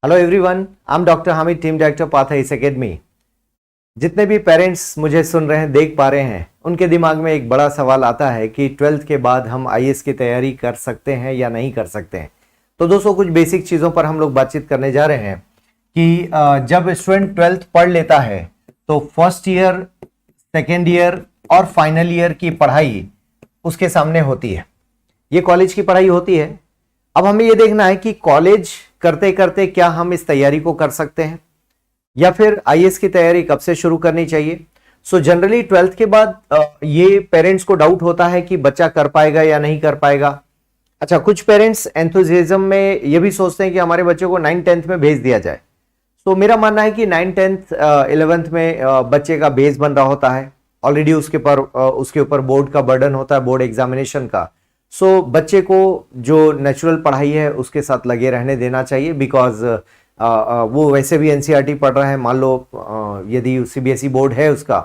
Hello everyone, I am doctor Hamid, team director पाथाइस academy. जितने भी पेरेंट्स मुझे सुन रहे हैं, देख पा रहे हैं, उनके दिमाग में एक बड़ा सवाल आता है कि 12th के बाद हम आईएएस की तैयारी कर सकते हैं या नहीं कर सकते हैं। तो दोस्तों, कुछ बेसिक चीज़ों पर हम लोग बातचीत करने जा रहे हैं कि जब स्टूडेंट 12th पढ़ लेता है तो फर्स्ट ईयर, सेकेंड ईयर और फाइनल ईयर की पढ़ाई उसके सामने होती है। ये कॉलेज की पढ़ाई होती है। अब हमें ये देखना है कि कॉलेज करते करते क्या हम इस तैयारी को कर सकते हैं या फिर आईएएस की तैयारी कब से शुरू करनी चाहिए। सो जनरली 12th के बाद ये पेरेंट्स को डाउट होता है कि बच्चा कर पाएगा या नहीं कर पाएगा। अच्छा, कुछ पेरेंट्स एंथुजियाज्म में ये भी सोचते हैं कि हमारे बच्चे को 9th-10th में भेज दिया जाए। तो मेरा मानना है कि 9th-10th 11th में बच्चे का बेस बन रहा होता है ऑलरेडी, उसके ऊपर बोर्ड का बर्डन होता है, बोर्ड एग्जामिनेशन का। सो बच्चे को जो नेचुरल पढ़ाई है उसके साथ लगे रहने देना चाहिए, बिकॉज वो वैसे भी एनसीईआरटी पढ़ रहा है। मान लो यदि सीबीएसई बोर्ड है उसका,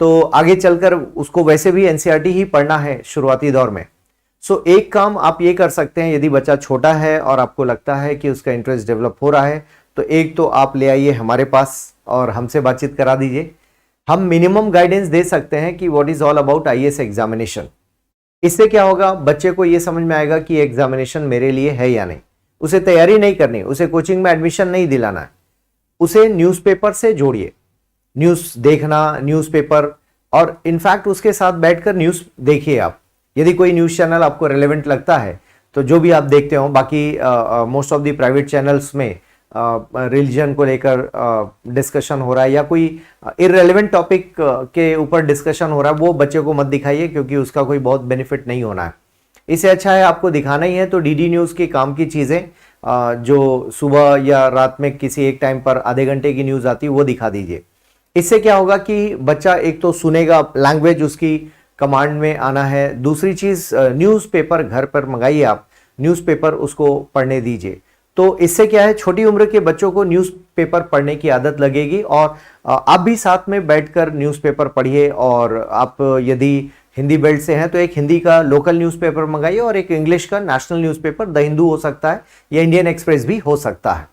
तो आगे चलकर उसको वैसे भी एनसीईआरटी ही पढ़ना है शुरुआती दौर में। सो एक काम आप ये कर सकते हैं, यदि बच्चा छोटा है और आपको लगता है कि उसका इंटरेस्ट डेवलप हो रहा है, तो एक तो आप ले आइए हमारे पास और हमसे बातचीत करा दीजिए। हम मिनिमम गाइडेंस दे सकते हैं कि what is all about IAS examination. इससे क्या होगा, बच्चे को यह समझ में आएगा कि एग्जामिनेशन मेरे लिए है या नहीं। उसे तैयारी नहीं करनी, उसे कोचिंग में एडमिशन नहीं दिलाना है, उसे न्यूज़पेपर से जोड़िए। न्यूज़ देखना, न्यूज़पेपर, और इनफैक्ट उसके साथ बैठकर न्यूज़ देखिए आप। यदि कोई न्यूज़ चैनल आपको रेलेवेंट लगता है तो जो भी आप देखते हो, बाकी most of the private channels में रिलीजन को लेकर डिस्कशन हो रहा है या कोई इररेलेवेंट टॉपिक के ऊपर डिस्कशन हो रहा है, वो बच्चे को मत दिखाइए, क्योंकि उसका कोई बहुत बेनिफिट नहीं होना है। इससे अच्छा है आपको दिखाना ही है तो डीडी न्यूज़ के काम की चीज़ें जो सुबह या रात में किसी एक टाइम पर आधे घंटे की न्यूज़ आती है वो दिखा दीजिए। इससे क्या होगा कि बच्चा एक तो सुनेगा, लैंग्वेज उसकी कमांड में आना है। दूसरी चीज़, न्यूज़पेपर घर पर मंगाइए आप, न्यूज़पेपर उसको पढ़ने दीजिए। तो इससे क्या है, छोटी उम्र के बच्चों को न्यूज़पेपर पढ़ने की आदत लगेगी और आप भी साथ में बैठकर न्यूज़पेपर पढ़िए। और आप यदि हिंदी बेल्ट से हैं तो एक हिंदी का लोकल न्यूज़पेपर मंगाइए और एक इंग्लिश का नेशनल न्यूज़पेपर, द हिंदू हो सकता है या इंडियन एक्सप्रेस भी हो सकता है,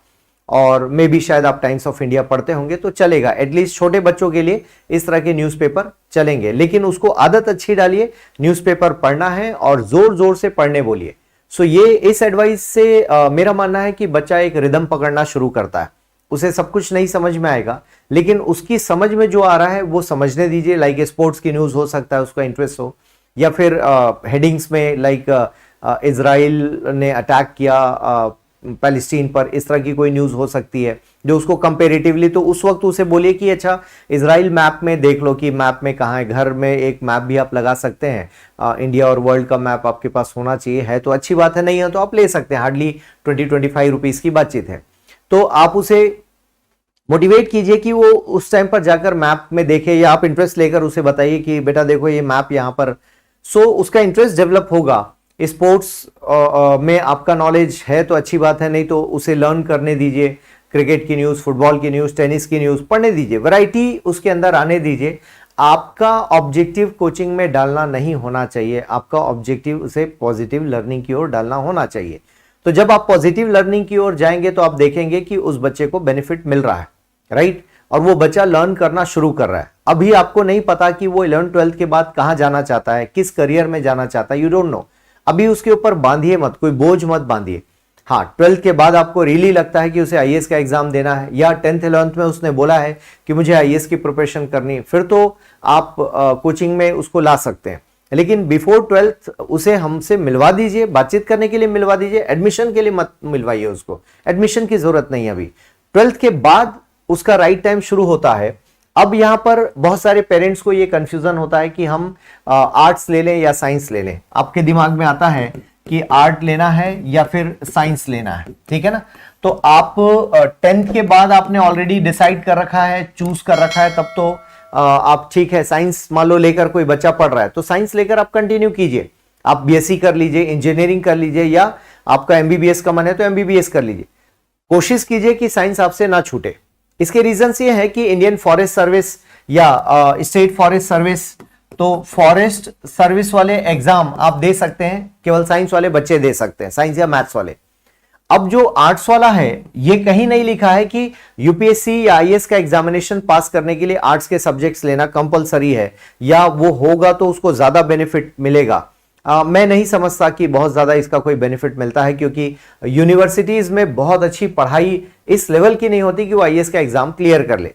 और मे बी शायद आप टाइम्स ऑफ इंडिया पढ़ते होंगे तो चलेगा। एटलीस्ट छोटे बच्चों के लिए इस तरह के न्यूज़पेपर चलेंगे, लेकिन उसको आदत अच्छी डालिए, न्यूज़पेपर पढ़ना है और जोर जोर से पढ़ने बोलिए। सो ये इस एडवाइस से मेरा मानना है कि बच्चा एक रिदम पकड़ना शुरू करता है। उसे सब कुछ नहीं समझ में आएगा, लेकिन उसकी समझ में जो आ रहा है वो समझने दीजिए। लाइक स्पोर्ट्स की न्यूज़ हो सकता है, उसका इंटरेस्ट हो, या फिर हेडिंग्स में लाइक इजराइल ने अटैक किया पैलेस्टीन पर, इस तरह की कोई न्यूज़ हो सकती है जो उसको कंपेरेटिवली, तो उस वक्त उसे बोलिए कि अच्छा इजराइल मैप में देख लो कि मैप में कहाँ है। घर में एक मैप भी आप लगा सकते हैं, इंडिया और वर्ल्ड का मैप आपके पास होना चाहिए। है तो अच्छी बात है, नहीं है तो आप ले सकते हैं, हार्डली 20-25 रुपीज़ की बातचीत है। तो आप उसे मोटिवेट कीजिए कि वो उस टाइम पर जाकर मैप में देखे, या आप इंटरेस्ट लेकर उसे बताइए कि बेटा देखो ये मैप यहाँ पर। सो उसका इंटरेस्ट डेवलप होगा। स्पोर्ट्स में आपका नॉलेज है तो अच्छी बात है, नहीं तो उसे लर्न करने दीजिए। क्रिकेट की न्यूज़, फुटबॉल की न्यूज़, टेनिस की न्यूज़ पढ़ने दीजिए, वैरायटी उसके अंदर आने दीजिए। आपका ऑब्जेक्टिव कोचिंग में डालना नहीं होना चाहिए, आपका ऑब्जेक्टिव उसे पॉजिटिव लर्निंग की ओर डालना होना चाहिए। तो जब आप पॉजिटिव लर्निंग की ओर जाएंगे तो आप देखेंगे कि उस बच्चे को बेनिफिट मिल रहा है, राइट, और वो बच्चा लर्न करना शुरू कर रहा है। अभी आपको नहीं पता कि वो 11th-12th के बाद कहां जाना चाहता है, किस करियर में जाना चाहता है, यू डोंट नो। अभी उसके ऊपर बांधिए मत, कोई बोझ मत बांधिए। हाँ, 12th के बाद आपको रियली लगता है कि उसे आईएएस का एग्जाम देना है, या 10th-11th में उसने बोला है कि मुझे आईएएस की प्रिपरेशन करनी है, फिर तो आप कोचिंग में उसको ला सकते हैं। लेकिन बिफोर 12th उसे हमसे मिलवा दीजिए, बातचीत करने के लिए मिलवा दीजिए, एडमिशन के लिए मत मिलवाइए उसको, एडमिशन की जरूरत नहीं है अभी। 12th के बाद उसका राइट टाइम शुरू होता है। अब यहां पर बहुत सारे पेरेंट्स को यह कंफ्यूजन होता है कि हम आर्ट्स ले लें या साइंस ले लें। आपके दिमाग में आता है कि आर्ट लेना है या फिर साइंस लेना है, ठीक है ना। तो आप 10th के बाद आपने ऑलरेडी डिसाइड कर रखा है, चूज कर रखा है, तब तो आप ठीक है, साइंस मान लो लेकर कोई बच्चा पढ़ रहा है तो साइंस लेकर आप कंटिन्यू कीजिए। आप बीएससी कर लीजिए, इंजीनियरिंग कर लीजिए, या आपका एमबीबीएस का मन है तो एमबीबीएस कर लीजिए। कोशिश कीजिए कि साइंस आपसे ना छूटे। इसके रीजन ये है कि इंडियन फॉरेस्ट सर्विस या स्टेट फॉरेस्ट सर्विस, तो फॉरेस्ट सर्विस वाले एग्जाम आप दे सकते हैं, केवल साइंस वाले बच्चे दे सकते हैं, साइंस या मैथ्स वाले। अब जो आर्ट्स वाला है, ये कहीं नहीं लिखा है कि यूपीएससी या आईएएस का एग्जामिनेशन पास करने के लिए आर्ट्स के सब्जेक्ट्स लेना कंपलसरी है या वो होगा तो उसको ज्यादा बेनिफिट मिलेगा। मैं नहीं समझता कि बहुत ज्यादा इसका कोई बेनिफिट मिलता है, क्योंकि यूनिवर्सिटीज में बहुत अच्छी पढ़ाई इस लेवल की नहीं होती कि वो आईएएस का एग्जाम क्लियर कर ले।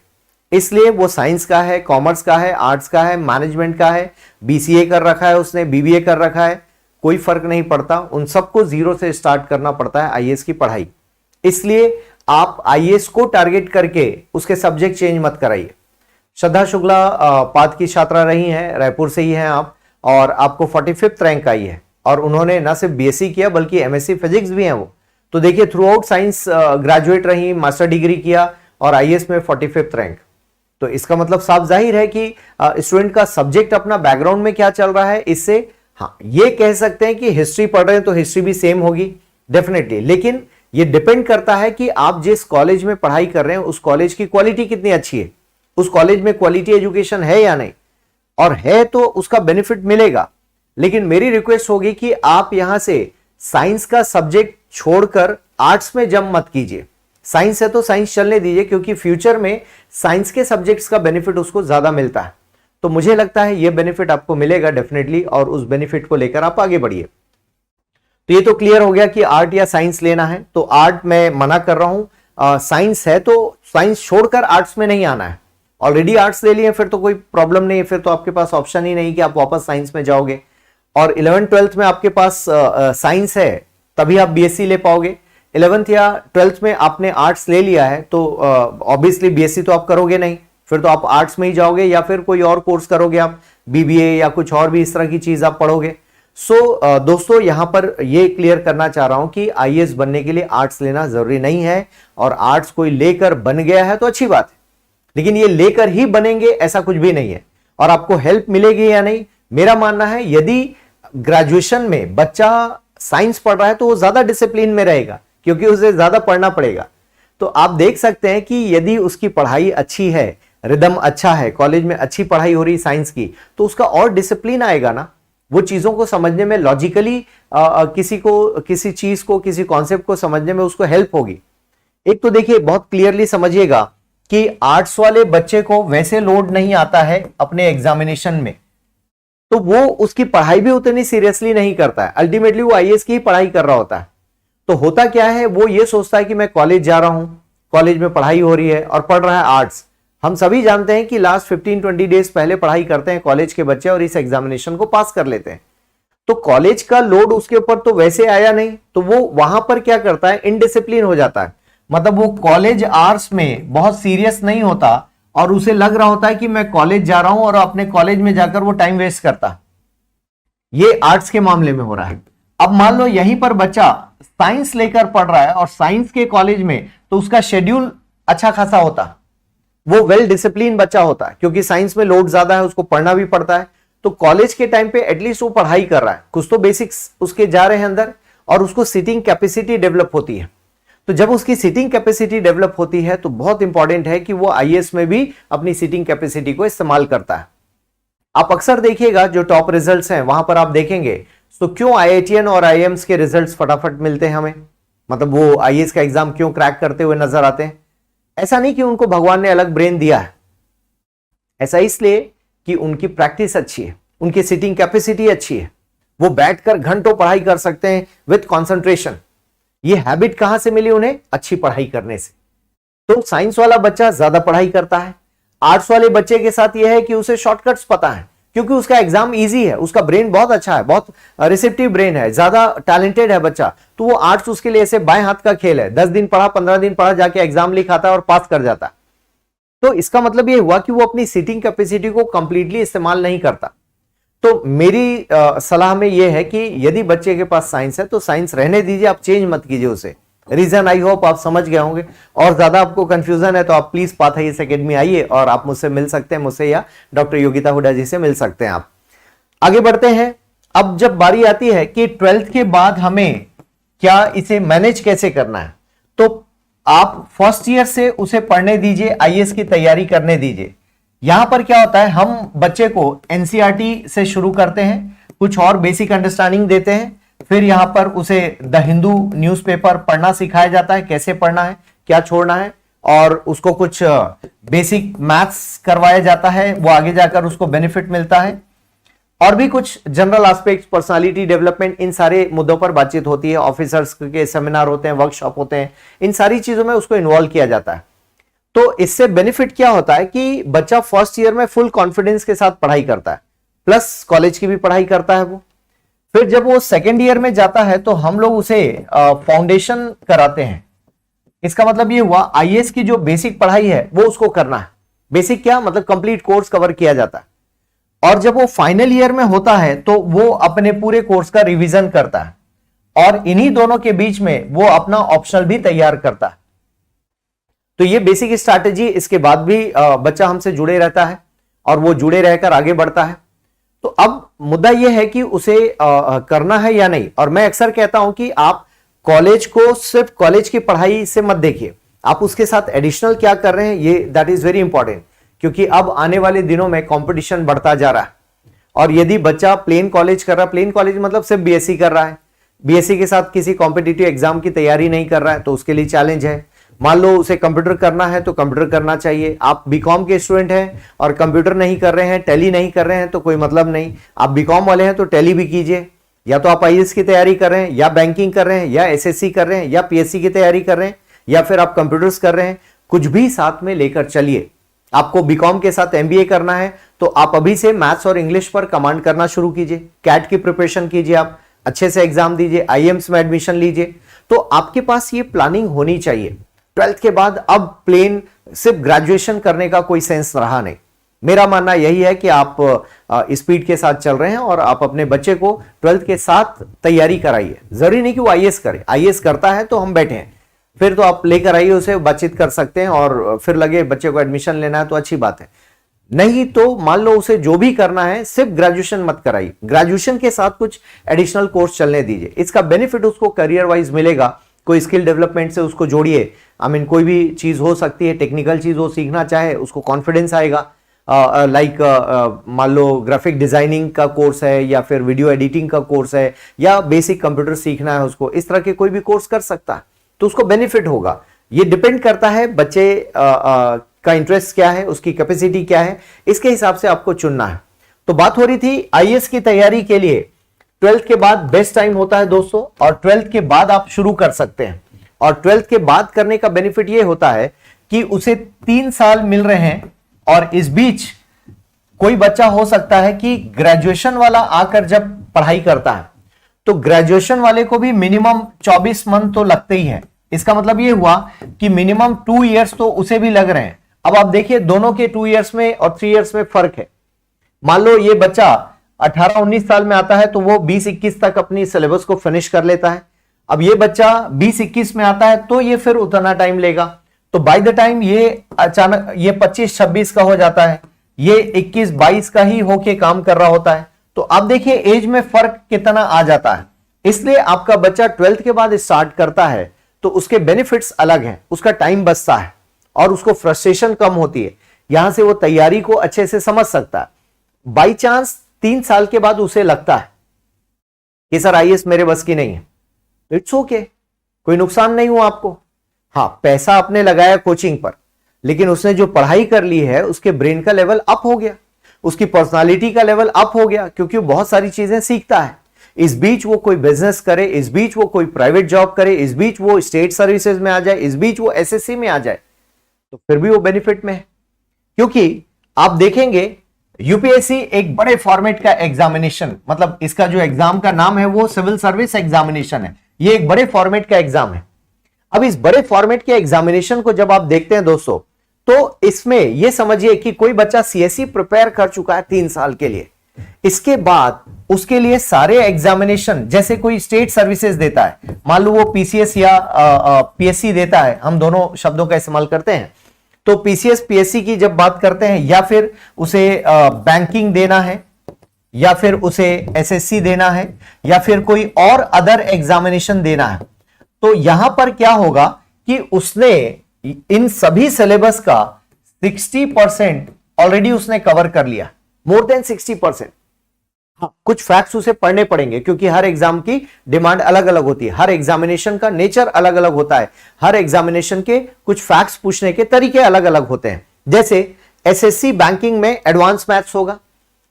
इसलिए वो साइंस का है, कॉमर्स का है, आर्ट्स का है, मैनेजमेंट का है, बीसीए कर रखा है उसने, बीबीए कर रखा है, कोई फर्क नहीं पड़ता, उन सबको जीरो से स्टार्ट करना पड़ता है आईएएस की पढ़ाई। इसलिए आप आईएएस को टारगेट करके उसके सब्जेक्ट चेंज मत कराइए। श्रद्धा शुक्ला पाथ की छात्रा रही हैं, रायपुर से ही हैं आप, और आपको 45th रैंक आई है, और उन्होंने ना सिर्फ बीएससी किया बल्कि एमएससी फिजिक्स भी हैं वो। तो देखिए, थ्रू आउट साइंस ग्रेजुएट रही, मास्टर डिग्री किया और आईएएस में 45th रैंक। तो इसका मतलब साफ जाहिर है कि स्टूडेंट का सब्जेक्ट अपना बैकग्राउंड में क्या चल रहा है, इससे हाँ ये कह सकते हैं कि हिस्ट्री पढ़ रहे हैं तो हिस्ट्री भी सेम होगी डेफिनेटली, लेकिन ये डिपेंड करता है कि आप जिस कॉलेज में पढ़ाई कर रहे हैं उस कॉलेज की क्वालिटी कितनी अच्छी है, उस कॉलेज में क्वालिटी एजुकेशन है या नहीं, और है तो उसका बेनिफिट मिलेगा। लेकिन मेरी रिक्वेस्ट होगी कि आप यहां से साइंस का सब्जेक्ट छोड़कर आर्ट्स में जंप मत कीजिए। साइंस है तो साइंस चलने दीजिए, क्योंकि फ्यूचर में साइंस के सब्जेक्ट्स का बेनिफिट उसको ज्यादा मिलता है। तो मुझे लगता है यह बेनिफिट आपको मिलेगा डेफिनेटली, और उस बेनिफिट को लेकर आप आगे बढ़िए। तो ये तो क्लियर हो गया कि आर्ट या साइंस लेना है, तो आर्ट मैं मना कर रहा हूं। साइंस है तो साइंस छोड़कर आर्ट्स में नहीं आना है। ऑलरेडी आर्ट्स ले लिए फिर तो कोई प्रॉब्लम नहीं है, फिर तो आपके पास ऑप्शन ही नहीं कि आप वापस साइंस में जाओगे। और 11th 12th में आपके पास साइंस है तभी आप बीएससी ले पाओगे। 11th या 12th में आपने आर्ट्स ले लिया है तो ऑब्वियसली बीएससी तो आप करोगे नहीं, फिर तो आप आर्ट्स में ही जाओगे या फिर कोई और कोर्स करोगे, आप बीबीए या कुछ और भी इस तरह की चीज आप पढ़ोगे। दोस्तों यहां पर ये क्लियर करना चाह रहा हूं कि आईएएस बनने के लिए आर्ट्स लेना जरूरी नहीं है, और आर्ट्स कोई लेकर बन गया है तो अच्छी बात है, लेकिन ये लेकर ही बनेंगे ऐसा कुछ भी नहीं है। और आपको हेल्प मिलेगी या नहीं, मेरा मानना है यदि ग्रेजुएशन में बच्चा साइंस पढ़ रहा है तो वो ज्यादा डिसिप्लिन में रहेगा, क्योंकि उसे ज्यादा पढ़ना पड़ेगा। तो आप देख सकते हैं कि यदि उसकी पढ़ाई अच्छी है, रिदम अच्छा है, कॉलेज में अच्छी पढ़ाई हो रही साइंस की, तो उसका और डिसिप्लिन आएगा ना, वो चीजों को समझने में लॉजिकली किसी चीज को, किसी कॉन्सेप्ट को समझने में उसको हेल्प होगी। एक तो देखिए बहुत क्लियरली समझिएगा कि आर्ट्स वाले बच्चे को वैसे लोड नहीं आता है अपने एग्जामिनेशन में, तो वो उसकी पढ़ाई भी उतनी सीरियसली नहीं करता है। अल्टीमेटली वो आईएएस की ही पढ़ाई कर रहा होता है। तो होता क्या है, वो ये सोचता है कि मैं कॉलेज जा रहा हूं, कॉलेज में पढ़ाई हो रही है और पढ़ रहा है आर्ट्स। हम सभी जानते हैं कि लास्ट 15-20 डेज पहले पढ़ाई करते हैं कॉलेज के बच्चे और इस एग्जामिनेशन को पास कर लेते हैं। तो कॉलेज का लोड उसके ऊपर तो वैसे आया नहीं, तो वो वहां पर क्या करता है, इनडिसिप्लिन हो जाता है। मतलब वो कॉलेज आवर्स में बहुत सीरियस नहीं होता और उसे लग रहा होता है कि मैं कॉलेज जा रहा हूं, और अपने कॉलेज में जाकर वो टाइम वेस्ट करता। ये आर्ट्स के मामले में हो रहा है। अब मान लो यहीं पर बच्चा साइंस लेकर पढ़ रहा है और साइंस के कॉलेज में, तो उसका शेड्यूल अच्छा खासा होता, वो वेल डिसिप्लिन बच्चा होता है, क्योंकि साइंस में लोड ज्यादा है, उसको पढ़ना भी पड़ता है। तो कॉलेज के टाइम पे एटलीस्ट वो पढ़ाई कर रहा है, कुछ तो बेसिक्स उसके जा रहे हैं अंदर, और उसको सिटिंग कैपेसिटी डेवलप होती है। तो जब उसकी सिटिंग कैपेसिटी डेवलप होती है तो बहुत इंपॉर्टेंट है कि वो आईएएस में भी अपनी सिटिंग कैपेसिटी को इस्तेमाल करता है। आप अक्सर देखिएगा जो टॉप रिजल्ट्स हैं वहां पर आप देखेंगे तो क्यों आईआईटीएन और आईएम्स के रिजल्ट्स फटाफट मिलते हैं हमें, मतलब वो आईएएस का एग्जाम क्यों क्रैक करते हुए नजर आते हैं। ऐसा नहीं कि उनको भगवान ने अलग ब्रेन दिया है, ऐसा इसलिए कि उनकी प्रैक्टिस अच्छी है, उनकी सिटिंग कैपेसिटी अच्छी है, वो बैठकर घंटों पढ़ाई कर सकते हैं विद कंसंट्रेशन। ये हैबिट कहां से मिली उन्हें, अच्छी पढ़ाई करने से। तो साइंस वाला बच्चा ज्यादा पढ़ाई करता है। आर्ट्स वाले बच्चे के साथ यह है कि उसे शॉर्टकट्स पता है, क्योंकि उसका एग्जाम इजी है, उसका ब्रेन बहुत अच्छा है, बहुत रिसेप्टिव ब्रेन है, ज्यादा टैलेंटेड है बच्चा। तो वो आर्ट्स उसके लिए ऐसे बाएं हाथ का खेल है, 10 दिन पढ़ा, 15 दिन पढ़ा, जाके एग्जाम लिखाता है और पास कर जाता है। तो इसका मतलब ये हुआ कि वो अपनी सिटिंग कैपेसिटी को कंप्लीटली इस्तेमाल नहीं करता। तो मेरी सलाह में यह है कि यदि बच्चे के पास साइंस है तो साइंस रहने दीजिए, आप चेंज मत कीजिए उसे। रीजन आई होप आप समझ गए होंगे, और ज्यादा आपको कंफ्यूजन है तो आप प्लीज पाथ आईएएस एकेडमी आइए और आप मुझसे मिल सकते हैं, मुझसे या डॉक्टर योगिता हुड्डा जी से मिल सकते हैं। आप आगे बढ़ते हैं। अब जब बारी आती है कि 12th के बाद हमें क्या इसे मैनेज कैसे करना है, तो आप फर्स्ट ईयर से उसे पढ़ने दीजिए, आईएएस की तैयारी करने दीजिए। यहां पर क्या होता है, हम बच्चे को एनसीईआरटी से शुरू करते हैं, कुछ और बेसिक अंडरस्टैंडिंग देते हैं, फिर यहां पर उसे द हिंदू न्यूज़पेपर पढ़ना सिखाया जाता है, कैसे पढ़ना है, क्या छोड़ना है, और उसको कुछ बेसिक मैथ्स करवाया जाता है, वो आगे जाकर उसको बेनिफिट मिलता है। और भी कुछ जनरल एस्पेक्ट्स, पर्सनालिटी डेवलपमेंट, इन सारे मुद्दों पर बातचीत होती है। ऑफिसर्स के सेमिनार होते हैं, वर्कशॉप होते हैं, इन सारी चीजों में उसको इन्वॉल्व किया जाता है। तो इससे बेनिफिट क्या होता है कि बच्चा फर्स्ट ईयर में फुल कॉन्फिडेंस के साथ पढ़ाई करता है, प्लस कॉलेज की भी पढ़ाई करता है वो। फिर जब वो सेकेंड ईयर में जाता है तो हम लोग उसे फाउंडेशन कराते हैं। इसका मतलब ये हुआ आईएएस की जो बेसिक पढ़ाई है वो उसको करना है। बेसिक क्या मतलब, कंप्लीट कोर्स कवर किया जाता है। और जब वो फाइनल ईयर में होता है तो वो अपने पूरे कोर्स का रिवीजन करता है, और इन्हीं दोनों के बीच में वो अपना ऑप्शनल भी तैयार करता है। तो ये बेसिक स्ट्रैटेजी, इसके बाद भी बच्चा हमसे जुड़े रहता है और वो जुड़े रहकर आगे बढ़ता है। तो अब मुद्दा यह है कि उसे करना है या नहीं। और मैं अक्सर कहता हूं कि आप कॉलेज को सिर्फ कॉलेज की पढ़ाई से मत देखिए, आप उसके साथ एडिशनल क्या कर रहे हैं, ये दैट इज वेरी इंपॉर्टेंट। क्योंकि अब आने वाले दिनों में कंपटीशन बढ़ता जा रहा है, और यदि बच्चा प्लेन कॉलेज कर रहा है, प्लेन कॉलेज मतलब सिर्फ बीएससी कर रहा है, बीएससी के साथ किसी कॉम्पिटिटिव एग्जाम की तैयारी नहीं कर रहा है, तो उसके लिए चैलेंज है। मान लो उसे कंप्यूटर करना है तो कंप्यूटर करना चाहिए। आप बीकॉम के स्टूडेंट हैं और कंप्यूटर नहीं कर रहे हैं, टैली नहीं कर रहे हैं, तो कोई मतलब नहीं। आप बीकॉम वाले हैं तो टैली भी कीजिए, या तो आप आईएएस की तैयारी कर रहे हैं, या बैंकिंग कर रहे हैं, या एसएससी कर रहे हैं, या पीएससी की तैयारी कर रहे हैं, या फिर आप कंप्यूटर्स कर रहे हैं, कुछ भी साथ में लेकर चलिए। आपको बीकॉम के साथ एमबीए करना है तो आप अभी से मैथ्स और इंग्लिश पर कमांड करना शुरू कीजिए। कैट की प्रिपरेशन कीजिए, आप अच्छे से एग्जाम दीजिए, आईएम्स में एडमिशन लीजिए। तो आपके पास ये प्लानिंग होनी चाहिए। 12th के बाद अब प्लेन सिर्फ ग्रेजुएशन करने का कोई सेंस रहा नहीं। मेरा मानना यही है कि आप स्पीड के साथ चल रहे हैं और आप अपने बच्चे को 12th के साथ तैयारी कराइए। जरूरी नहीं कि वो आईएएस करे, आईएएस करता है तो हम बैठे हैं, फिर तो आप लेकर आइए, उसे बातचीत कर सकते हैं, और फिर लगे बच्चे को एडमिशन लेना है तो अच्छी बात है। नहीं तो मान लो उसे जो भी करना है, सिर्फ ग्रेजुएशन मत कराइए, ग्रेजुएशन के साथ कुछ एडिशनल कोर्स चलने दीजिए। इसका बेनिफिट उसको करियर वाइज मिलेगा। कोई स्किल डेवलपमेंट से उसको जोड़िए, कोई भी चीज हो सकती है, टेक्निकल चीज वो सीखना चाहे, उसको कॉन्फिडेंस आएगा। लाइक मान लो ग्राफिक डिजाइनिंग का कोर्स है, या फिर वीडियो एडिटिंग का कोर्स है, या बेसिक कंप्यूटर सीखना है उसको, इस तरह के कोई भी कोर्स कर सकता है, तो उसको बेनिफिट होगा। ये डिपेंड करता है बच्चे का इंटरेस्ट क्या है, उसकी कैपेसिटी क्या है, इसके हिसाब से आपको चुनना है। तो बात हो रही थी आईएएस की तैयारी के लिए 12th के बाद बेस्ट टाइम होता है दोस्तों, और 12th के बाद आप शुरू कर सकते हैं। और 12th के बाद करने का बेनिफिट यह होता है कि उसे 3 साल मिल रहे हैं, और इस बीच कोई बच्चा हो सकता है कि ग्रेजुएशन वाला आकर जब पढ़ाई करता है तो ग्रेजुएशन वाले को भी मिनिमम 24 मंथ तो लगते ही है। इसका मतलब यह हुआ कि मिनिमम 2 इयर्स तो उसे भी लग रहे हैं। अब आप देखिए दोनों के 2 इयर्स में और 3 इयर्स में फर्क है। मान लो ये बच्चा 18-19 साल में आता है तो वो 20-21 तक अपनी सिलेबस को फिनिश कर लेता है। अब ये बच्चा 20-21 में आता है तो ये फिर उतना टाइम लेगा। तो बाय द टाइम ये अचानक ये 25-26 का हो जाता है, ये 21-22 का ही होके काम कर रहा होता है। तो आप देखिए एज में फर्क कितना आ जाता है। इसलिए आपका बच्चा 12th के बाद स्टार्ट करता है तो उसके बेनिफिट्स अलग हैं, उसका टाइम बचता है और उसको फ्रस्ट्रेशन कम होती है। यहां से वो तैयारी को अच्छे से समझ सकता है। बाई चांस 3 साल के बाद उसे लगता है कि सर आईएएस मेरे बस की नहीं है, इट्स ओके, कोई नुकसान नहीं हुआ आपको। हाँ, पैसा आपने लगाया कोचिंग पर, लेकिन उसने जो पढ़ाई कर ली है उसके ब्रेन का लेवल अप हो गया, उसकी पर्सनालिटी का लेवल अप हो गया, क्योंकि वो बहुत सारी चीजें सीखता है। इस बीच वो कोई बिजनेस करे, इस बीच वो कोई प्राइवेट जॉब करे, इस बीच वो स्टेट सर्विसेज में आ जाए, इस बीच वो एसएससी में आ जाए, तो फिर भी वो बेनिफिट में है। क्योंकि आप देखेंगे यूपीएससी एक बड़े फॉर्मेट का एग्जामिनेशन, मतलब इसका जो एग्जाम का नाम है वो सिविल सर्विस एग्जामिनेशन है। ये एक बड़े फॉर्मेट का एग्जाम है। अब इस बड़े फॉर्मेट के एग्जामिनेशन को जब आप देखते हैं दोस्तों, तो इसमें यह समझिए कि कोई बच्चा सीएससी प्रिपेयर कर चुका है 3 साल के लिए, इसके बाद उसके लिए सारे एग्जामिनेशन, जैसे कोई स्टेट सर्विसेज देता है, मान लो वो पीसीएस या पीएससी देता है, हम दोनों शब्दों का इस्तेमाल करते हैं। तो पीसीएस पीएससी की जब बात करते हैं, या फिर उसे बैंकिंग देना है, या फिर उसे एसएससी देना है, या फिर कोई और अदर एग्जामिनेशन देना है, तो यहां पर क्या होगा कि उसने इन सभी सिलेबस का 60% ऑलरेडी उसने कवर कर लिया, मोर देन 60%। हाँ, कुछ फैक्ट्स उसे पढ़ने पड़ेंगे क्योंकि हर एग्जाम की डिमांड अलग अलग होती है, हर एग्जामिनेशन का नेचर अलग अलग होता है, हर एग्जामिनेशन के कुछ फैक्ट्स पूछने के तरीके अलग अलग होते हैं। जैसे एसएससी बैंकिंग में एडवांस मैथ्स होगा,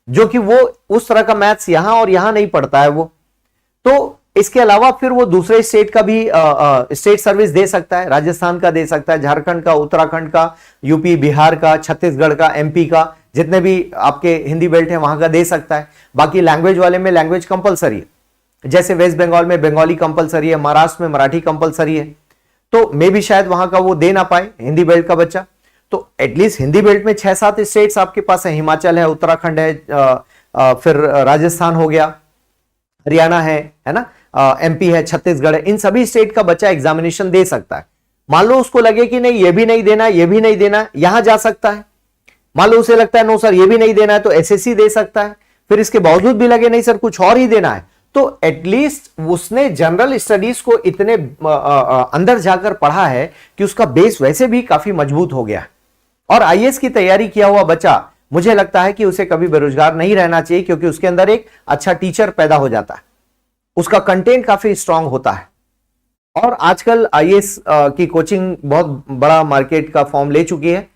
जो कि वो उस तरह का मैथ्स यहां और यहां नहीं पढ़ता है वो। तो इसके अलावा फिर वो दूसरे स्टेट का भी स्टेट सर्विस दे सकता है, राजस्थान का दे सकता है, झारखंड का, उत्तराखंड का, यूपी, बिहार का, छत्तीसगढ़ का, एमपी का, जितने भी आपके हिंदी बेल्ट है वहां का दे सकता है। बाकी लैंग्वेज वाले में लैंग्वेज कंपलसरी है, जैसे वेस्ट बंगाल में बंगाली कंपलसरी है, महाराष्ट्र में मराठी कंपलसरी है। तो मे भी शायद वहां का वो दे ना पाए हिंदी बेल्ट का बच्चा। तो एटलीस्ट हिंदी बेल्ट में 6-7 स्टेट्स आपके पास है, हिमाचल है, उत्तराखंड है, फिर राजस्थान हो गया, हरियाणा है ना, एमपी है, छत्तीसगढ़ है। इन सभी स्टेट का बच्चा एग्जामिनेशन दे सकता है। मान लो उसको लगे कि नहीं ये भी नहीं देना, ये भी नहीं देना, यहां जा सकता है। मान लो उसे लगता है नो सर ये भी नहीं देना है, तो एसएससी दे सकता है। फिर इसके बावजूद भी लगे नहीं सर कुछ और ही देना है, तो एटलीस्ट उसने जनरल स्टडीज को इतने अंदर जाकर पढ़ा है कि उसका बेस वैसे भी काफी मजबूत हो गया है। और आईएएस की तैयारी किया हुआ बच्चा, मुझे लगता है कि उसे कभी बेरोजगार नहीं रहना चाहिए, क्योंकि उसके अंदर एक अच्छा टीचर पैदा हो जाता है, उसका कंटेंट काफी स्ट्रांग होता है। और आजकल आईएएस की कोचिंग बहुत बड़ा मार्केट का फॉर्म ले चुकी है,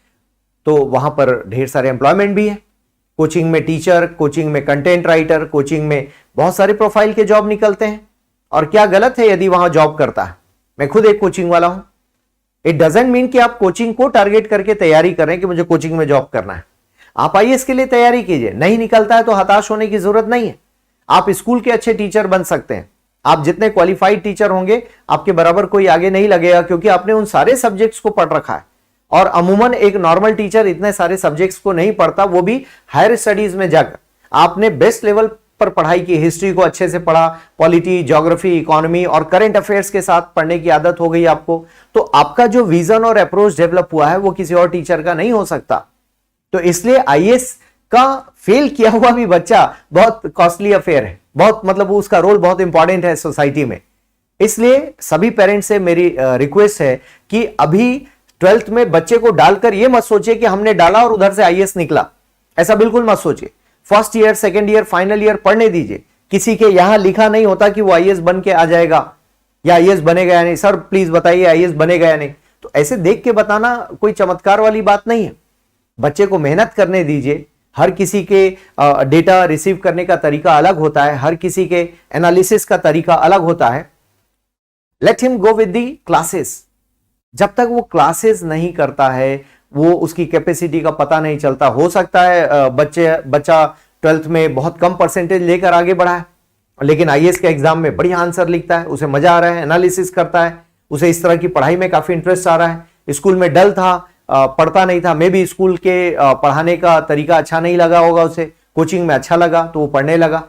तो वहां पर ढेर सारे एम्प्लॉयमेंट भी है। कोचिंग में टीचर, कोचिंग में कंटेंट राइटर, कोचिंग में बहुत सारे प्रोफाइल के जॉब निकलते हैं। और क्या गलत है यदि वहां जॉब करता है? मैं खुद एक कोचिंग वाला हूं। इट डजंट मीन कि आप कोचिंग को टारगेट करके तैयारी कर रहे हैं कि मुझे कोचिंग में जॉब करना है। आप आईएएस के लिए तैयारी कीजिए, नहीं निकलता है तो हताश होने की जरूरत नहीं है। आप स्कूल के अच्छे टीचर बन सकते हैं। आप जितने क्वालिफाइड टीचर होंगे, आपके बराबर कोई आगे नहीं लगेगा, क्योंकि आपने उन सारे सब्जेक्ट्स को पढ़ रखा है। और अमूमन एक नॉर्मल टीचर इतने सारे सब्जेक्ट्स को नहीं पढ़ता, वो भी हायर स्टडीज में जाकर। आपने बेस्ट लेवल पर पढ़ाई की, हिस्ट्री को अच्छे से पढ़ा, पॉलिटी, ज्योग्राफी, इकोनॉमी और करंट अफेयर्स के साथ पढ़ने की आदत हो गई आपको, तो आपका जो विजन और अप्रोच डेवलप हुआ है वो किसी और टीचर का नहीं हो सकता। तो इसलिए आईएएस का फेल किया हुआ भी बच्चा बहुत कॉस्टली अफेयर है, बहुत मतलब उसका रोल बहुत इंपॉर्टेंट है सोसाइटी में। इसलिए सभी पेरेंट्स से मेरी रिक्वेस्ट है कि अभी 12th में बच्चे को डालकर यह मत सोचिए कि हमने डाला और उधर से आईएएस निकला, ऐसा बिल्कुल मत सोचिए। First year, second year, final year पढ़ने दीजिए। किसी के यहां लिखा नहीं होता कि वो आईएएस बन के आ जाएगा या आईएएस बनेगा या नहीं। सर प्लीज बताइए आईएएस बनेगा या नहीं, तो ऐसे देख के बताना कोई चमत्कार वाली बात नहीं है। बच्चे को मेहनत करने दीजिए। हर किसी के डेटा रिसीव करने का तरीका अलग होता है, हर किसी के एनालिसिस का तरीका अलग होता है। Let him go with the classes. जब तक वो क्लासेस नहीं करता है, वो उसकी कैपेसिटी का पता नहीं चलता। हो सकता है बच्चा 12th में बहुत कम परसेंटेज लेकर आगे बढ़ा है, लेकिन आईएएस के एग्जाम में बढ़िया आंसर लिखता है, उसे मजा आ रहा है, एनालिसिस करता है, उसे इस तरह की पढ़ाई में काफी इंटरेस्ट आ रहा है। स्कूल में डल था, पढ़ता नहीं था, मे भी स्कूल के पढ़ाने का तरीका अच्छा नहीं लगा होगा उसे, कोचिंग में अच्छा लगा तो वो पढ़ने लगा,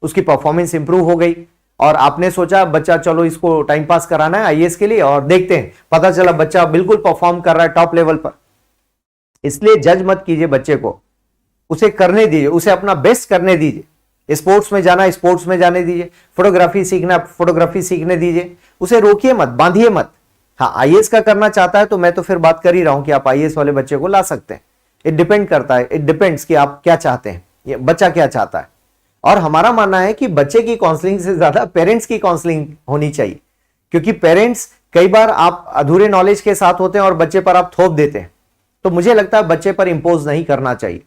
उसकी परफॉर्मेंस इंप्रूव हो गई। और आपने सोचा बच्चा चलो इसको टाइम पास कराना है आईएएस के लिए, और देखते हैं पता चला बच्चा बिल्कुल परफॉर्म कर रहा है टॉप लेवल पर। इसलिए जज मत कीजिए बच्चे को, उसे करने दीजिए, उसे अपना बेस्ट करने दीजिए। स्पोर्ट्स में जाना स्पोर्ट्स में जाने दीजिए, फोटोग्राफी सीखना फोटोग्राफी सीखने दीजिए, उसे रोकिए मत, बांधिए मत। हाँ, आईएएस का करना चाहता है तो मैं तो फिर बात कर ही रहा हूं कि आप आईएएस वाले बच्चे को ला सकते हैं। इट डिपेंड करता है, इट डिपेंड्स कि आप क्या चाहते हैं, ये बच्चा क्या चाहता है। और हमारा मानना है कि बच्चे की काउंसलिंग से ज्यादा पेरेंट्स की काउंसलिंग होनी चाहिए, क्योंकि पेरेंट्स कई बार आप अधूरे नॉलेज के साथ होते हैं और बच्चे पर आप थोप देते हैं। तो मुझे लगता है बच्चे पर इंपोज नहीं करना चाहिए,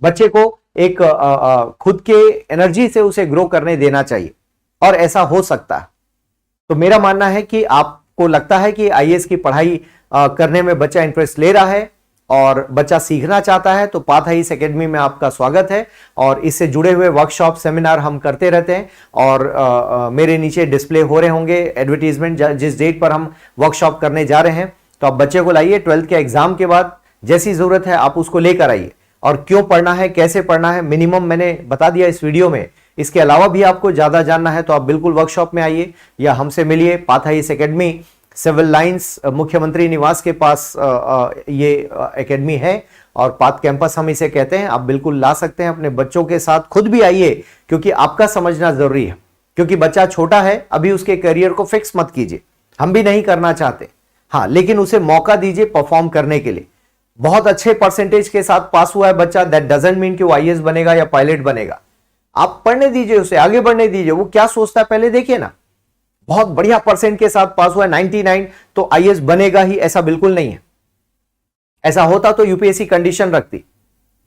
बच्चे को एक खुद के एनर्जी से उसे ग्रो करने देना चाहिए, और ऐसा हो सकता है। तो मेरा मानना है कि आपको लगता है कि आईएएस की पढ़ाई करने में बच्चा इंटरेस्ट ले रहा है और बच्चा सीखना चाहता है, तो पाथ आईएएस एकेडमी में आपका स्वागत है। और इससे जुड़े हुए वर्कशॉप, सेमिनार हम करते रहते हैं, और मेरे नीचे डिस्प्ले हो रहे होंगे एडवर्टीजमेंट, जिस डेट पर हम वर्कशॉप करने जा रहे हैं। तो आप बच्चे को लाइए, 12th के एग्जाम के बाद जैसी जरूरत है आप उसको लेकर आइए। और क्यों पढ़ना है, कैसे पढ़ना है, मिनिमम मैंने बता दिया इस वीडियो में। इसके अलावा भी आपको ज्यादा जानना है तो आप बिल्कुल वर्कशॉप में आइए या हमसे मिलिए। Path IAS academy Civil Lines मुख्यमंत्री निवास के पास ये एकेडमी है, और पाथ कैंपस हम इसे कहते हैं। आप बिल्कुल ला सकते हैं अपने बच्चों के साथ, खुद भी आइए, क्योंकि आपका समझना जरूरी है। क्योंकि बच्चा छोटा है, अभी उसके करियर को फिक्स मत कीजिए, हम भी नहीं करना चाहते। हाँ, लेकिन उसे मौका दीजिए परफॉर्म करने के लिए। बहुत अच्छे परसेंटेज के साथ पास हुआ है बच्चा, दैट डजंट मीन कि वो आईएएस बनेगा या पायलट बनेगा। आप पढ़ने दीजिए, उसे आगे बढ़ने दीजिए, वो क्या सोचता है पहले देखिए ना। बहुत बढ़िया परसेंट के साथ पास हुआ है 99, तो आईएएस बनेगा ही, ऐसा बिल्कुल नहीं है। ऐसा होता तो यूपीएससी कंडीशन रखती।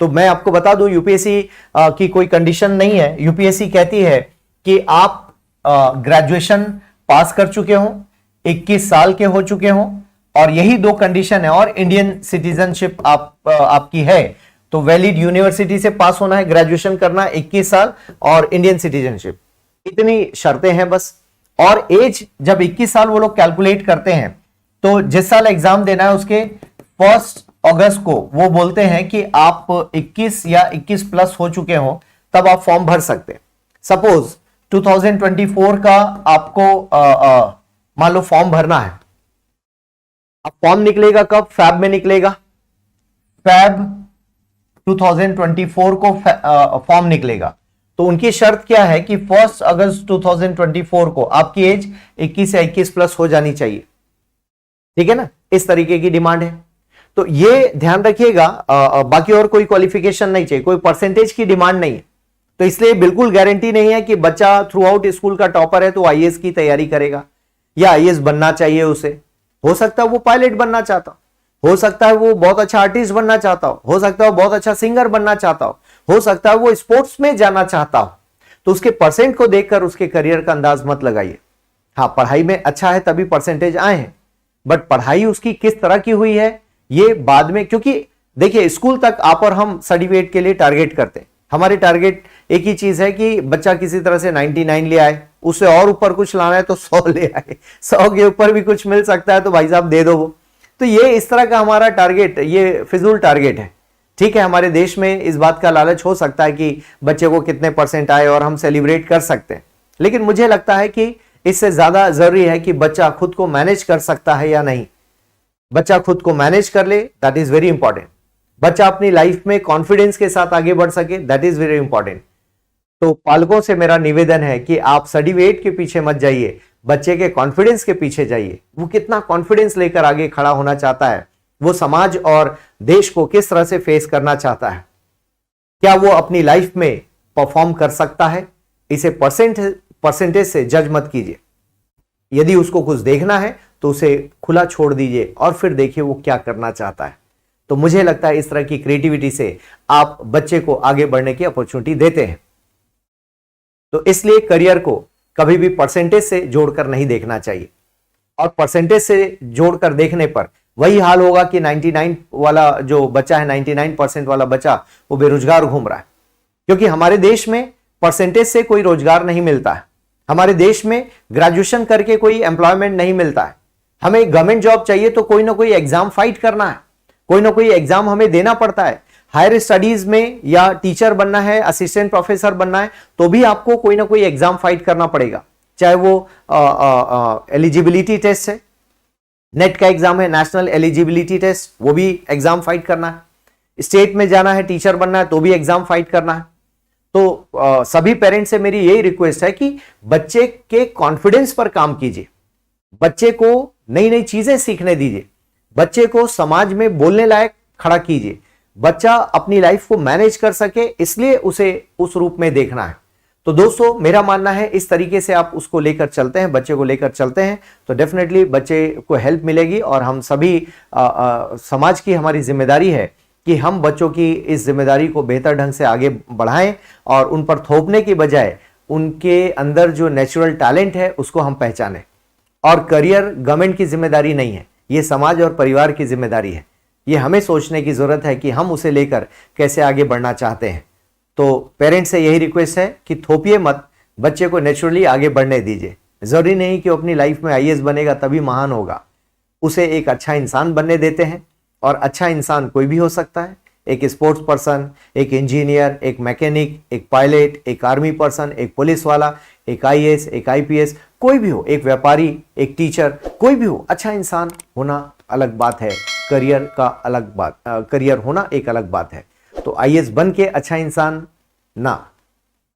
तो मैं आपको बता दूं, यूपीएससी की कोई कंडीशन नहीं है। यूपीएससी कहती है कि आप ग्रेजुएशन पास कर चुके हो, 21 साल के हो चुके हो, और यही दो कंडीशन है, और इंडियन सिटीजनशिप आपकी है। तो वैलिड यूनिवर्सिटी से पास होना है, ग्रेजुएशन करना 21 साल, और इंडियन सिटीजनशिप, इतनी शर्तें हैं बस। और एज जब 21 साल वो लोग कैलकुलेट करते हैं, तो जिस साल एग्जाम देना है उसके 1 अगस्त को वो बोलते हैं कि आप 21 या 21 प्लस हो चुके हो, तब आप फॉर्म भर सकते हैं। सपोज 2024 का आपको मान लो फॉर्म भरना है। अब फॉर्म निकलेगा कब? फैब में निकलेगा। फैब 2024 को फॉर्म निकलेगा। तो उनकी शर्त क्या है कि 1 अगस्त 2024 को आपकी एज 21 या 21 प्लस हो जानी चाहिए। ठीक है ना, इस तरीके की डिमांड है। तो ये ध्यान रखिएगा, बाकी और कोई क्वालिफिकेशन नहीं चाहिए, कोई परसेंटेज की डिमांड नहीं है। तो इसलिए बिल्कुल गारंटी नहीं है कि बच्चा थ्रू आउट स्कूल का टॉपर है तो आईएएस की तैयारी करेगा या आईएएस बनना चाहिए उसे। हो सकता है वो पायलट बनना चाहता हो सकता है वो बहुत अच्छा आर्टिस्ट बनना चाहता हो सकता है वो बहुत अच्छा सिंगर बनना चाहता हो सकता है वो स्पोर्ट्स में जाना चाहता हो। तो उसके परसेंट को देखकर उसके करियर का अंदाज मत लगाइए। हाँ, पढ़ाई में अच्छा है तभी परसेंटेज आए हैं, बट पढ़ाई उसकी किस तरह की हुई है ये बाद में, क्योंकि देखिए स्कूल तक आप और हम सर्टिफिकेट के लिए टारगेट करते हैं। हमारे टारगेट एक ही चीज है कि बच्चा किसी तरह से 99 ले आए, उससे और ऊपर कुछ लाना है तो 100 ले आए, 100 के ऊपर भी कुछ मिल सकता है तो भाई साहब दे दो वो। तो ये इस तरह का हमारा टारगेट, ये फिजूल टारगेट है। ठीक है, हमारे देश में इस बात का लालच हो सकता है कि बच्चे को कितने परसेंट आए और हम सेलिब्रेट कर सकते हैं, लेकिन मुझे लगता है कि इससे ज्यादा जरूरी है कि बच्चा खुद को मैनेज कर सकता है या नहीं। बच्चा खुद को मैनेज कर ले, दैट इज वेरी इंपॉर्टेंट। बच्चा अपनी लाइफ में कॉन्फिडेंस के साथ आगे बढ़ सके, दैट इज वेरी इंपॉर्टेंट। तो पालकों से मेरा निवेदन है कि आप सर्टिफिकेट के पीछे मत जाइए, बच्चे के कॉन्फिडेंस के पीछे जाइए। वो कितना कॉन्फिडेंस लेकर आगे खड़ा होना चाहता है, वो समाज और देश को किस तरह से फेस करना चाहता है, क्या वो अपनी लाइफ में परफॉर्म कर सकता है। इसे परसेंटेज से जज मत कीजिए। यदि उसको कुछ देखना है तो उसे खुला छोड़ दीजिए और फिर देखिए वो क्या करना चाहता है। तो मुझे लगता है इस तरह की क्रिएटिविटी से आप बच्चे को आगे बढ़ने की अपॉर्चुनिटी देते हैं। तो इसलिए करियर को कभी भी परसेंटेज से जोड़कर नहीं देखना चाहिए, और परसेंटेज से जोड़कर देखने पर वही हाल होगा कि 99 वाला जो बच्चा है, 99% वाला बच्चा वो बेरोजगार घूम रहा है। क्योंकि हमारे देश में परसेंटेज से कोई रोजगार नहीं मिलता है। हमारे देश में ग्रेजुएशन करके कोई एम्प्लॉयमेंट नहीं मिलता है। हमें गवर्नमेंट जॉब चाहिए तो कोई ना कोई एग्जाम फाइट करना है, कोई ना कोई एग्जाम हमें देना पड़ता है। हायर स्टडीज में या टीचर बनना है, असिस्टेंट प्रोफेसर बनना है, तो भी आपको कोई ना कोई एग्जाम फाइट करना पड़ेगा। चाहे वो एलिजिबिलिटी टेस्ट है, नेट का एग्जाम है, नेशनल एलिजिबिलिटी टेस्ट, वो भी एग्जाम फाइट करना है। स्टेट में जाना है, टीचर बनना है, तो भी एग्जाम फाइट करना है। तो सभी पेरेंट्स से मेरी यही रिक्वेस्ट है कि बच्चे के कॉन्फिडेंस पर काम कीजिए, बच्चे को नई नई चीजें सीखने दीजिए, बच्चे को समाज में बोलने लायक खड़ा कीजिए। बच्चा अपनी लाइफ को मैनेज कर सके, इसलिए उसे उस रूप में देखना है। तो दोस्तों, मेरा मानना है इस तरीके से आप उसको लेकर चलते हैं, बच्चे को लेकर चलते हैं, तो डेफिनेटली बच्चे को हेल्प मिलेगी। और हम सभी समाज की हमारी जिम्मेदारी है कि हम बच्चों की इस जिम्मेदारी को बेहतर ढंग से आगे बढ़ाएं और उन पर थोपने की बजाय उनके अंदर जो नेचुरल टैलेंट है उसको हम पहचानें। और करियर गवर्नमेंट की जिम्मेदारी नहीं है, ये समाज और परिवार की जिम्मेदारी है। ये हमें सोचने की जरूरत है कि हम उसे लेकर कैसे आगे बढ़ना चाहते हैं। तो पेरेंट्स से यही रिक्वेस्ट है कि थोपिए मत, बच्चे को नेचुरली आगे बढ़ने दीजिए। जरूरी नहीं कि वो अपनी लाइफ में आईएएस बनेगा तभी महान होगा, उसे एक अच्छा इंसान बनने देते हैं। और अच्छा इंसान कोई भी हो सकता है, एक स्पोर्ट्स पर्सन, एक इंजीनियर, एक मैकेनिक, एक पायलट, एक आर्मी पर्सन, एक पुलिस वाला, एक आईएएस, एक आईपीएस, कोई भी हो, एक व्यापारी, एक टीचर, कोई भी हो। अच्छा इंसान होना अलग बात है, करियर का अलग बात, करियर होना एक अलग बात है। तो आईएएस बन के अच्छा इंसान ना,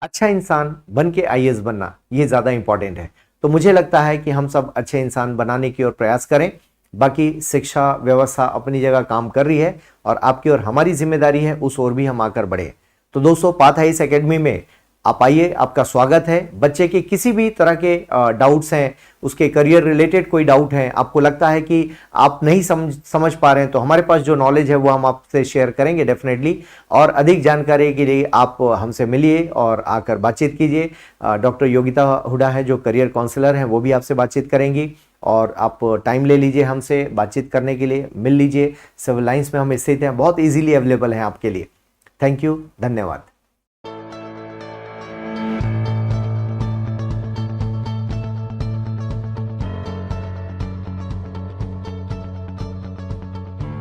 अच्छा इंसान बन के आईएएस बनना, ये ज्यादा इंपॉर्टेंट है। तो मुझे लगता है कि हम सब अच्छे इंसान बनाने की ओर प्रयास करें। बाकी शिक्षा व्यवस्था अपनी जगह काम कर रही है और आपकी और हमारी जिम्मेदारी है उस ओर भी हम आकर बढ़े। तो दोस्तों, पाथ आईएएस एकेडमी में आप आइए, आपका स्वागत है। बच्चे के किसी भी तरह के डाउट्स हैं, उसके करियर रिलेटेड कोई डाउट है, आपको लगता है कि आप नहीं समझ पा रहे हैं, तो हमारे पास जो नॉलेज है वो हम आपसे शेयर करेंगे डेफिनेटली। और अधिक जानकारी के लिए आप हमसे मिलिए और आकर बातचीत कीजिए। डॉक्टर योगिता हुडा है जो करियर काउंसलर हैं, वो भी आपसे बातचीत करेंगी। और आप टाइम ले लीजिए हमसे बातचीत करने के लिए, मिल लीजिए। सिविल लाइंस में हम स्थित हैं, बहुत ईजीली अवेलेबल हैं आपके लिए। थैंक यू, धन्यवाद।